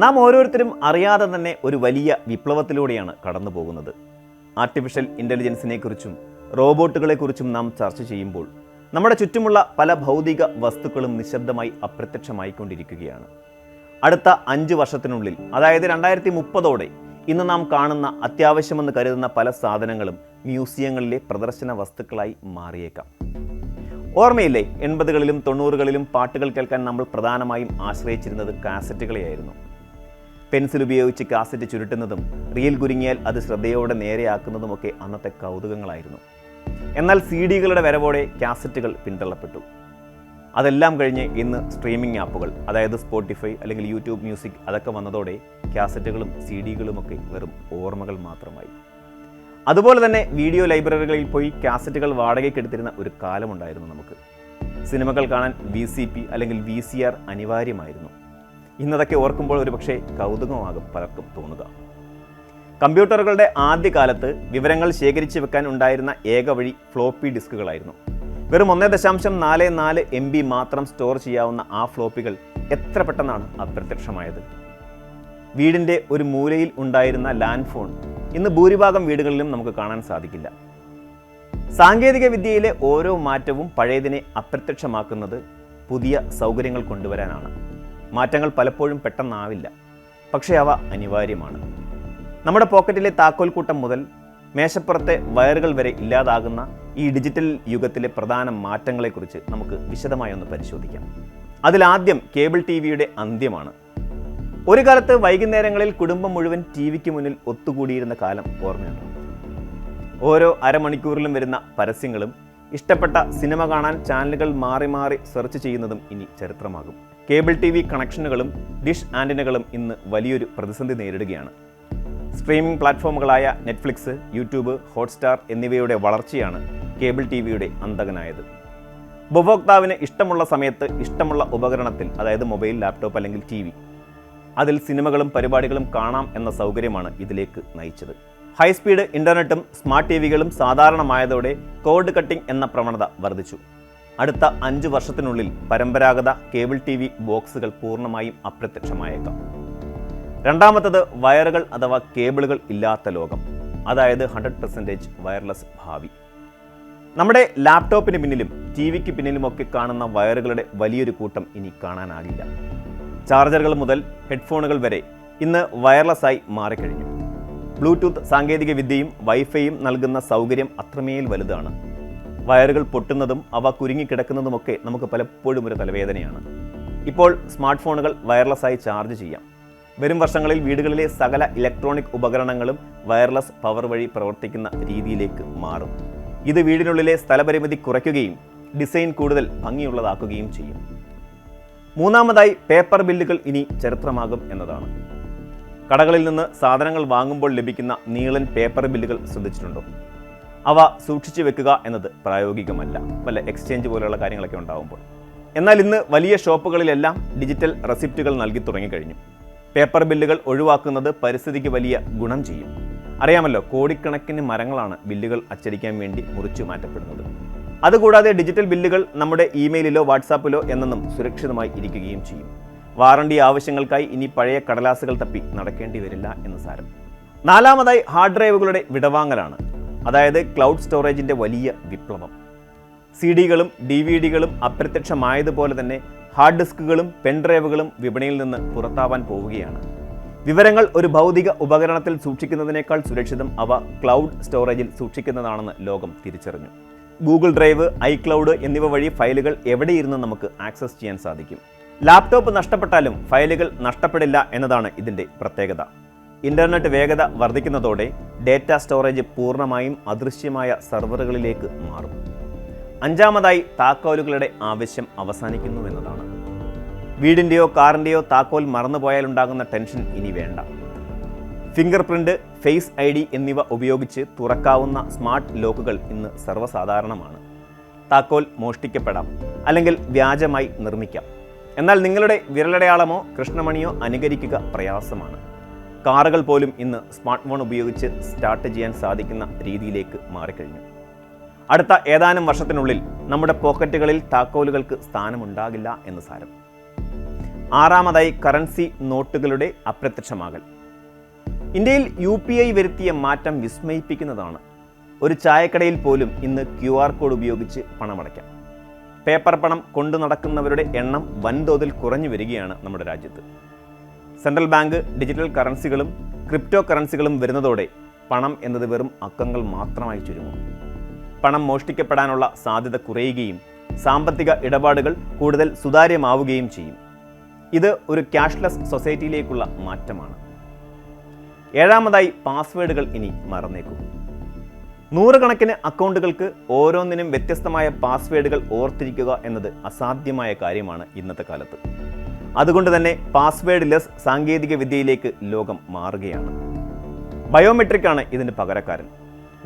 നാം ഓരോരുത്തരും അറിയാതെ തന്നെ ഒരു വലിയ വിപ്ലവത്തിലൂടെയാണ് കടന്നു പോകുന്നത്. ആർട്ടിഫിഷ്യൽ ഇൻ്റലിജൻസിനെക്കുറിച്ചും റോബോട്ടുകളെക്കുറിച്ചും നാം ചർച്ച ചെയ്യുമ്പോൾ നമ്മുടെ ചുറ്റുമുള്ള പല ഭൗതിക വസ്തുക്കളും നിശബ്ദമായി അപ്രത്യക്ഷമായിക്കൊണ്ടിരിക്കുകയാണ്. അടുത്ത 5 വർഷത്തിനുള്ളിൽ, അതായത് 2030ഓടെ ഇന്ന് നാം കാണുന്ന അത്യാവശ്യമെന്ന് കരുതുന്ന പല സാധനങ്ങളും മ്യൂസിയങ്ങളിലെ പ്രദർശന വസ്തുക്കളായി മാറിയേക്കാം. ഓർമ്മയില്ലേ, 80കളിലും 90കളിലും പാട്ടുകൾ കേൾക്കാൻ നമ്മൾ പ്രധാനമായും ആശ്രയിച്ചിരുന്നത് കാസറ്റുകളെയായിരുന്നു. പെൻസിൽ ഉപയോഗിച്ച് കാസറ്റ് ചുരുട്ടുന്നതും റീൽ കുരുങ്ങിയാൽ അത് ശ്രദ്ധയോടെ നേരെയാക്കുന്നതുമൊക്കെ അന്നത്തെ കൗതുകങ്ങളായിരുന്നു. എന്നാൽ CD-കളുടെ വരവോടെ കാസറ്റുകൾ പിന്തള്ളപ്പെട്ടു. അതെല്ലാം കഴിഞ്ഞ് ഇന്ന് സ്ട്രീമിംഗ് ആപ്പുകൾ, അതായത് സ്പോട്ടിഫൈ അല്ലെങ്കിൽ യൂട്യൂബ് മ്യൂസിക് അതൊക്കെ വന്നതോടെ കാസറ്റുകളും CD-കളുമൊക്കെ വെറും ഓർമ്മകൾ മാത്രമായി. അതുപോലെ തന്നെ വീഡിയോ ലൈബ്രറികളിൽ പോയി കാസറ്റുകൾ വാടകയ്ക്കെടുത്തിരുന്ന ഒരു കാലമുണ്ടായിരുന്നു നമുക്ക്. സിനിമകൾ കാണാൻ VCP അല്ലെങ്കിൽ VCR അനിവാര്യമായിരുന്നു. ഇന്നതൊക്കെ ഓർക്കുമ്പോൾ ഒരു പക്ഷേ കൗതുകമാകും പലർക്കും തോന്നുക. കമ്പ്യൂട്ടറുകളുടെ ആദ്യകാലത്ത് വിവരങ്ങൾ ശേഖരിച്ചു വെക്കാൻ ഉണ്ടായിരുന്ന ഏക വഴി ഫ്ലോപ്പി ഡിസ്കുകളായിരുന്നു. വെറും 1.44 MB മാത്രം സ്റ്റോർ ചെയ്യാവുന്ന ആ ഫ്ലോപ്പികൾ എത്ര പെട്ടെന്നാണ് അപ്രത്യക്ഷമായത്. വീടിൻ്റെ ഒരു മൂലയിൽ ഉണ്ടായിരുന്ന ലാൻഡ് ഫോൺ ഇന്ന് ഭൂരിഭാഗം വീടുകളിലും നമുക്ക് കാണാൻ സാധിക്കില്ല. സാങ്കേതിക വിദ്യയിലെ ഓരോ മാറ്റവും പഴയതിനെ അപ്രത്യക്ഷമാക്കുന്നത് പുതിയ സൗകര്യങ്ങൾ കൊണ്ടുവരാനാണ്. മാറ്റങ്ങൾ പലപ്പോഴും പെട്ടെന്നാവില്ല, പക്ഷേ അവ അനിവാര്യമാണ്. നമ്മുടെ പോക്കറ്റിലെ താക്കോൽ കൂട്ടം മുതൽ മേശപ്പുറത്തെ വയറുകൾ വരെ ഇല്ലാതാകുന്ന ഈ ഡിജിറ്റൽ യുഗത്തിലെ പ്രധാന മാറ്റങ്ങളെക്കുറിച്ച് നമുക്ക് വിശദമായി ഒന്ന് പരിശോധിക്കാം. അതിലാദ്യം കേബിൾ TV-യുടെ അന്ത്യമാണ്. ഒരു കാലത്ത് വൈകുന്നേരങ്ങളിൽ കുടുംബം മുഴുവൻ TV-ക്ക് മുന്നിൽ ഒത്തുകൂടിയിരുന്ന കാലം ഓർമ്മയുണ്ട്. ഓരോ അരമണിക്കൂറിലും വരുന്ന പരസ്യങ്ങളും ഇഷ്ടപ്പെട്ട സിനിമ കാണാൻ ചാനലുകൾ മാറി മാറി സെർച്ച് ചെയ്യുന്നതും ഇനി ചരിത്രമാകും. കേബിൾ TV കണക്ഷനുകളും ഡിഷ് ആൻറ്റിനകളും ഇന്ന് വലിയൊരു പ്രതിസന്ധി നേരിടുകയാണ്. സ്ട്രീമിംഗ് പ്ലാറ്റ്ഫോമുകളായ നെറ്റ്ഫ്ലിക്സ്, യൂട്യൂബ്, ഹോട്ട്സ്റ്റാർ എന്നിവയുടെ വളർച്ചയാണ് കേബിൾ TV-യുടെ അന്തകനായത്. ഉപഭോക്താവിന് ഇഷ്ടമുള്ള സമയത്ത് ഇഷ്ടമുള്ള ഉപകരണത്തിൽ, അതായത് മൊബൈൽ, ലാപ്ടോപ്പ് അല്ലെങ്കിൽ TV, അതിൽ സിനിമകളും പരിപാടികളും കാണാം എന്ന സൗകര്യമാണ് ഇതിലേക്ക് നയിച്ചത്. ഹൈസ്പീഡ് ഇൻ്റർനെറ്റും സ്മാർട്ട് TV-കളും സാധാരണമായതോടെ കോഡ് കട്ടിംഗ് എന്ന പ്രവണത വർദ്ധിച്ചു. അടുത്ത 5 വർഷത്തിനുള്ളിൽ പരമ്പരാഗത കേബിൾ TV ബോക്സുകൾ പൂർണ്ണമായും അപ്രത്യക്ഷമായേക്കാം. രണ്ടാമത്തത് വയറുകൾ അഥവാ കേബിളുകൾ ഇല്ലാത്ത ലോകം, അതായത് 100% വയർലെസ് ഭാവി. നമ്മുടെ ലാപ്ടോപ്പിന് പിന്നിലും TV-ക്ക് പിന്നിലുമൊക്കെ കാണുന്ന വയറുകളുടെ വലിയൊരു കൂട്ടം ഇനി കാണാനാകില്ല. ചാർജറുകൾ മുതൽ ഹെഡ്ഫോണുകൾ വരെ ഇന്ന് വയർലെസ്സായി മാറിക്കഴിഞ്ഞു. ബ്ലൂടൂത്ത് സാങ്കേതിക വിദ്യയും വൈഫൈയും നൽകുന്ന സൗകര്യം അത്രമേൽ വലുതാണ്. വയറുകൾ പൊട്ടുന്നതും അവ കുരുങ്ങിക്കിടക്കുന്നതുമൊക്കെ നമുക്ക് പലപ്പോഴും ഒരു തലവേദനയാണ്. ഇപ്പോൾ സ്മാർട്ട് ഫോണുകൾ വയർലെസ്സായി ചാർജ് ചെയ്യാം. വരും വർഷങ്ങളിൽ വീടുകളിലെ സകല ഇലക്ട്രോണിക് ഉപകരണങ്ങളും വയർലെസ് പവർ വഴി പ്രവർത്തിക്കുന്ന രീതിയിലേക്ക് മാറും. ഇത് വീടിനുള്ളിലെ സ്ഥലപരിമിതി കുറയ്ക്കുകയും ഡിസൈൻ കൂടുതൽ ഭംഗിയുള്ളതാക്കുകയും ചെയ്യും. മൂന്നാമതായി പേപ്പർ ബില്ലുകൾ ഇനി ചരിത്രമാകും എന്നതാണ്. കടകളിൽ നിന്ന് സാധനങ്ങൾ വാങ്ങുമ്പോൾ ലഭിക്കുന്ന നീളൻ പേപ്പർ ബില്ലുകൾ ശ്രദ്ധിച്ചിട്ടുണ്ടോ? അവ സൂക്ഷിച്ചു വെക്കുക എന്നത് പ്രായോഗികമല്ല, വല്ല എക്സ്ചേഞ്ച് പോലെയുള്ള കാര്യങ്ങളൊക്കെ ഉണ്ടാകുമ്പോൾ. എന്നാൽ ഇന്ന് വലിയ ഷോപ്പുകളിലെല്ലാം ഡിജിറ്റൽ റെസിപ്റ്റുകൾ നൽകി തുടങ്ങിക്കഴിഞ്ഞു. പേപ്പർ ബില്ലുകൾ ഒഴിവാക്കുന്നത് പരിസ്ഥിതിക്ക് വലിയ ഗുണം ചെയ്യും. അറിയാമല്ലോ, കോടിക്കണക്കിന് മരങ്ങളാണ് ബില്ലുകൾ അച്ചടിക്കാൻ വേണ്ടി മുറിച്ചു മാറ്റപ്പെടുന്നത്. അതുകൂടാതെ ഡിജിറ്റൽ ബില്ലുകൾ നമ്മുടെ ഇമെയിലിലോ വാട്സാപ്പിലോ എന്നെന്നും സുരക്ഷിതമായി ഇരിക്കുകയും ചെയ്യും. വാറണ്ടി ആവശ്യങ്ങൾക്കായി ഇനി പഴയ കടലാസുകൾ തപ്പി നടക്കേണ്ടി വരില്ല എന്ന് സാരം. നാലാമതായി ഹാർഡ് ഡ്രൈവുകളുടെ വിടവാങ്ങലാണ്, അതായത് ക്ലൗഡ് സ്റ്റോറേജിൻ്റെ വലിയ വിപ്ലവം. CD-കളും DVD-കളും അപ്രത്യക്ഷമായതുപോലെ തന്നെ ഹാർഡ് ഡിസ്കുകളും പെൻഡ്രൈവുകളും വിപണിയിൽ നിന്ന് പുറത്താവാൻ പോവുകയാണ്. വിവരങ്ങൾ ഒരു ഭൗതിക ഉപകരണത്തിൽ സൂക്ഷിക്കുന്നതിനേക്കാൾ സുരക്ഷിതം അവ ക്ലൗഡ് സ്റ്റോറേജിൽ സൂക്ഷിക്കുന്നതാണെന്ന് ലോകം തിരിച്ചറിഞ്ഞു. ഗൂഗിൾ ഡ്രൈവ്, iCloud എന്നിവ വഴി ഫയലുകൾ എവിടെയിരുന്ന് നമുക്ക് ആക്സസ് ചെയ്യാൻ സാധിക്കും. ലാപ്ടോപ്പ് നഷ്ടപ്പെട്ടാലും ഫയലുകൾ നഷ്ടപ്പെടില്ല എന്നതാണ് ഇതിൻ്റെ പ്രത്യേകത. ഇൻ്റർനെറ്റ് വേഗത വർദ്ധിക്കുന്നതോടെ ഡേറ്റ സ്റ്റോറേജ് പൂർണ്ണമായും അദൃശ്യമായ സെർവറുകളിലേക്ക് മാറും. അഞ്ചാമതായി താക്കോലുകളുടെ ആവശ്യം അവസാനിക്കുന്നു എന്നതാണ്. വീടിൻ്റെയോ കാറിൻ്റെയോ താക്കോൽ മറന്നുപോയാലുണ്ടാകുന്ന ടെൻഷൻ ഇനി വേണ്ട. ഫിംഗർ പ്രിൻ്റ്, ഫേസ് ID എന്നിവ ഉപയോഗിച്ച് തുറക്കാവുന്ന സ്മാർട്ട് ലോക്കുകൾ ഇന്ന് സർവ്വസാധാരണമാണ്. താക്കോൽ മോഷ്ടിക്കപ്പെടാം, അല്ലെങ്കിൽ വ്യാജമായി നിർമ്മിക്കാം. എന്നാൽ നിങ്ങളുടെ വിരലടയാളമോ കൃഷ്ണമണിയോ അനുകരിക്കുക പ്രയാസമാണ്. കാറുകൾ പോലും ഇന്ന് സ്മാർട്ട് ഫോൺ ഉപയോഗിച്ച് സ്റ്റാർട്ട് ചെയ്യാൻ സാധിക്കുന്ന രീതിയിലേക്ക് മാറിക്കഴിഞ്ഞു. അടുത്ത ഏതാനും വർഷത്തിനുള്ളിൽ നമ്മുടെ പോക്കറ്റുകളിൽ താക്കോലുകൾക്ക് സ്ഥാനമുണ്ടാകില്ല എന്ന് സാരം. ആറാമതായി കറൻസി നോട്ടുകളുടെ അപ്രത്യക്ഷമാകൽ. ഇന്ത്യയിൽ UPI വരുത്തിയ മാറ്റം വിസ്മയിപ്പിക്കുന്നതാണ്. ഒരു ചായക്കടയിൽ പോലും ഇന്ന് QR കോഡ് ഉപയോഗിച്ച് പണമടയ്ക്കാം. പേപ്പർ പണം കൊണ്ടു നടക്കുന്നവരുടെ എണ്ണം വൻതോതിൽ കുറഞ്ഞു വരികയാണ് നമ്മുടെ രാജ്യത്ത്. സെൻട്രൽ ബാങ്ക് ഡിജിറ്റൽ കറൻസികളും ക്രിപ്റ്റോ കറൻസികളും വരുന്നതോടെ പണം എന്നത് വെറും അക്കങ്ങൾ മാത്രമായി ചുരുങ്ങും. പണം മോഷ്ടിക്കപ്പെടാനുള്ള സാധ്യത കുറയുകയും സാമ്പത്തിക ഇടപാടുകൾ കൂടുതൽ സുതാര്യമാവുകയും ചെയ്യും. ഇത് ഒരു ക്യാഷ്ലെസ് സൊസൈറ്റിയിലേക്കുള്ള മാറ്റമാണ്. ഏഴാമതായി പാസ്വേഡുകൾ ഇനി മറന്നേക്കും. നൂറുകണക്കിന് അക്കൗണ്ടുകൾക്ക് ഓരോന്നിനും വ്യത്യസ്തമായ പാസ്വേഡുകൾ ഓർത്തിരിക്കുക എന്നത് അസാധ്യമായ കാര്യമാണ് ഇന്നത്തെ കാലത്ത്. അതുകൊണ്ട് തന്നെ പാസ്വേഡ് ലെസ് സാങ്കേതിക വിദ്യയിലേക്ക് ലോകം മാറുകയാണ്. ബയോമെട്രിക് ആണ് ഇതിന് പകരക്കാരൻ.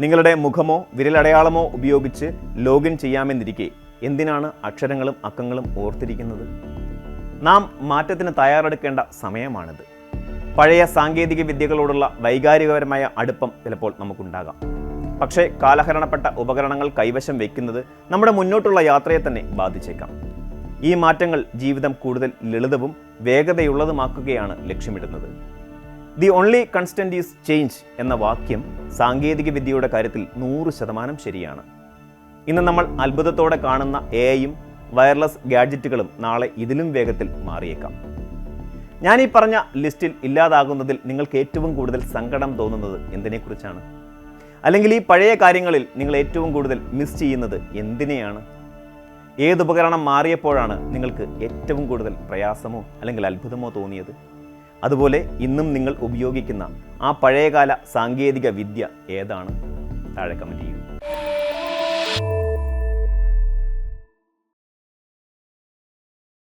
നിങ്ങളുടെ മുഖമോ വിരലടയാളമോ ഉപയോഗിച്ച് ലോഗിൻ ചെയ്യാമെന്നിരിക്കെ എന്തിനാണ് അക്ഷരങ്ങളും അക്കങ്ങളും ഓർത്തിരിക്കുന്നത്? നാം മാറ്റത്തിന് തയ്യാറെടുക്കേണ്ട സമയമാണിത്. പഴയ സാങ്കേതിക വിദ്യകളോടുള്ള വൈകാരികപരമായ അടുപ്പം ചിലപ്പോൾ നമുക്കുണ്ടാകാം. പക്ഷേ കാലഹരണപ്പെട്ട ഉപകരണങ്ങൾ കൈവശം വയ്ക്കുന്നത് നമ്മുടെ മുന്നോട്ടുള്ള യാത്രയെ തന്നെ ബാധിച്ചേക്കാം. ഈ മാറ്റങ്ങൾ ജീവിതം കൂടുതൽ ലളിതവും വേഗതയുള്ളതുമാക്കുകയാണ് ലക്ഷ്യമിടുന്നത്. The only constant is change എന്ന വാക്യം സാങ്കേതിക വിദ്യയുടെ കാര്യത്തിൽ 100% ശരിയാണ്. ഇന്ന് നമ്മൾ അത്ഭുതത്തോടെ കാണുന്ന AIയും വയർലെസ് ഗാഡ്ജറ്റുകളും നാളെ ഇതിലും വേഗത്തിൽ മാറിയേക്കാം. ഞാൻ ഈ പറഞ്ഞ ലിസ്റ്റിൽ ഇല്ലാതാകുന്നതിൽ നിങ്ങൾക്ക് ഏറ്റവും കൂടുതൽ സങ്കടം തോന്നുന്നത് എന്തിനെക്കുറിച്ചാണ്? അല്ലെങ്കിൽ ഈ പഴയ കാര്യങ്ങളിൽ നിങ്ങൾ ഏറ്റവും കൂടുതൽ മിസ് ചെയ്യുന്നത് എന്തിനെയാണ്? ഏതുപകരണം മാറിയപ്പോഴാണ് നിങ്ങൾക്ക് ഏറ്റവും കൂടുതൽ പ്രയാസമോ അല്ലെങ്കിൽ അത്ഭുതമോ തോന്നിയത്? അതുപോലെ ഇന്നും നിങ്ങൾ ഉപയോഗിക്കുന്ന ആ പഴയകാല സാങ്കേതിക വിദ്യ ഏതാണ്? താഴെ കമൻറ്റ് ചെയ്യൂ.